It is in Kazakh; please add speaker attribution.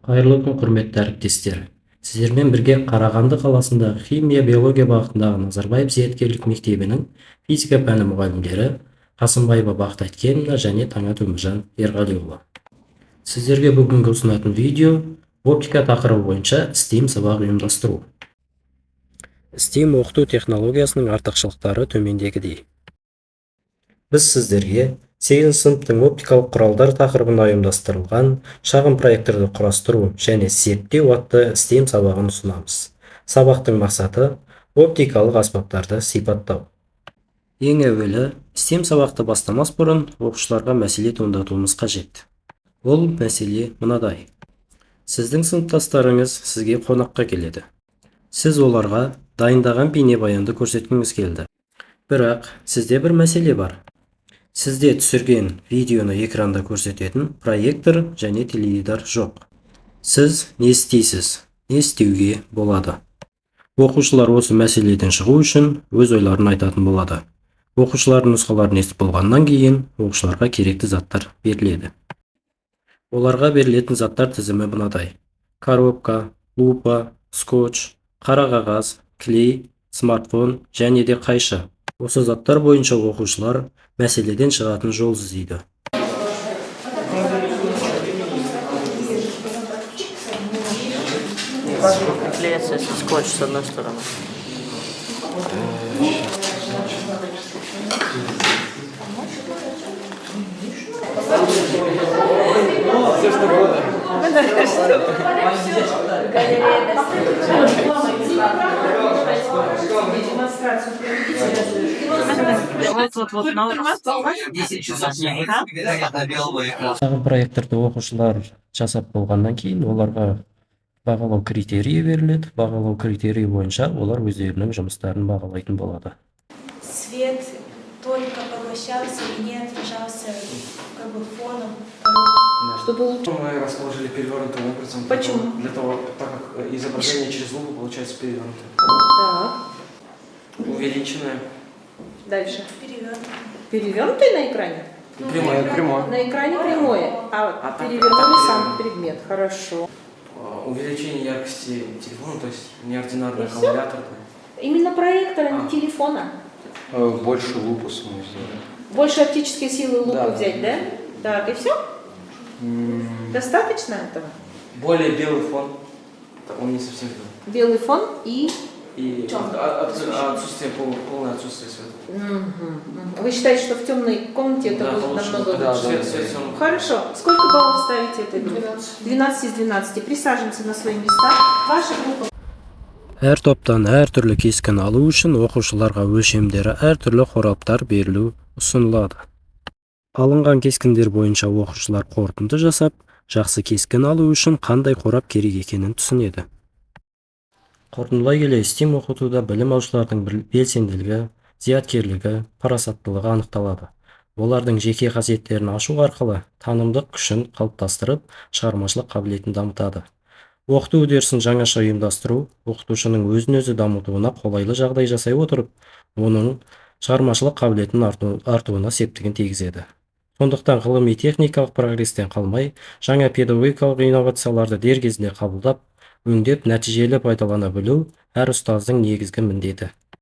Speaker 1: Қайырлы күн, құрметті әріптестер. Сіздермен бірге Қарағанды қаласындағы химия-биология бағытындағы Назарбаев зияткерлік мектебінің физика пәні мұғалімдері Қасымбаева Бақтайткенова және Таңат Өміржан Ерғалиұлы. Сіздерге бүгінгі ұсынатын видео оптика тақырыбы бойынша STEAM сабақ ұйымдастыру. STEAM оқыту технологиясының артықшылықтары төмендегідей. Біз сіздерге 8 сыныптың оптикалық құралдар тақырыбына ұйымдастырылған шағын проекторды құрастыру және зерттеу атты STEAM сабағын ұсынамыз. Сабақтың мақсаты оптикалық аспаптарды сипаттау. Ең әуелі, STEAM сабақты бастамас бұрын оқушыларға мәселе туындатуымыз қажет. Ол мәселе мынадай. Сіздің сыныптастарыңыз сізге қонаққа келеді. Сіз оларға дайындаған бейнебаянды көрсеткіңіз келді. Бірақ сізде бір мәселе бар. Сізде түсірген видеоны экранда көрсететін проектор және теледидар жоқ. Сіз не істейсіз? Не істеуге болады? Оқушылар осы мәселеден шығу үшін өз ойларын айтатын болады. Оқушылардың нұсқаларын естіп болғаннан кейін оқушыларға керекті заттар беріледі. Оларға берілетін заттар тізімі мынадай: коробка, лупа, скотч, қара қағаз, клей, смартфон және де қайшы. Осы заттар бойынша оқушылар мәселеден шығатын жол іздейді.
Speaker 2: Клеится скотч с одной стороны.
Speaker 3: Все что угодно.
Speaker 1: Шағын проекторды оқушылар жасап болғаннан кейін оларға бағалау критерийі беріледі. Бағалау критерийі бойынша олар өздерінің жұмыстарын бағалайтын болады.
Speaker 4: Свет только поглощался и не отражался как бы фоном.
Speaker 3: Чтобы лучше мы расположили перевернутым образом.
Speaker 4: Почему?
Speaker 3: Для того, так как изображение через лупу получается перевернутое.
Speaker 5: Так,
Speaker 3: Увеличенное.
Speaker 5: дальше.
Speaker 4: Перевернутый.
Speaker 5: Перевернутый на экране?
Speaker 3: Прямое.
Speaker 5: На экране прямое, а
Speaker 3: так
Speaker 5: перевернули сам предмет. Хорошо.
Speaker 3: Увеличение яркости телефона, то есть неординарный
Speaker 5: И всё?
Speaker 3: аккумулятор.
Speaker 5: Именно проектора, не телефона.
Speaker 6: Больше лупу саму сделать.
Speaker 5: Больше оптической силы лупы
Speaker 3: Да.
Speaker 5: взять, да? Так, и все? Достаточно этого?
Speaker 3: Более белый фон. Он не совсем белый.
Speaker 5: Белый фон и...
Speaker 3: И отсутствие, полное отсутствие света.
Speaker 5: Вы считаете, что в темной комнате это
Speaker 3: Да,
Speaker 5: будет
Speaker 3: лучше.
Speaker 5: намного
Speaker 3: Да,
Speaker 5: лучше?
Speaker 3: свет темный.
Speaker 5: Хорошо. Сколько баллов ставите этой группе? 12 из 12. Присаживаемся на свои места. Ваша группа.
Speaker 1: Әр топтан әртүрлі кескін алу үшін оқушыларға өлшемдері әртүрлі қораптар берілу ұсынылады. Алынған кескіндер бойынша оқушылар қорытынды жасап, жақсы кескін алу үшін қандай қорап керек екенін түсінеді. Қорытындылай келе, STEAM оқытуда білім алушылардың белсенділігі, зияткерлігі, парасаттылығы анықталады. Олардың жеке қасиеттерін ашу арқылы танымдық күшін қалыптастырып, шығармашылық қабілетін дамытады. Оқыту үдерісін жаңаша ұйымдастыру оқытушының өзін-өзі дамытуына қолайлы жағдай жасай отырып, оның шығармашылық қабілетін артуына септігін тигізеді. Сондықтан ғылыми-техникалық прогрестен қалмай, жаңа педагогикалық инновацияларды дер кезінде қабылдап, өңдеп, нәтижелі пайдалана білу әр ұстаздың негізгі міндеті.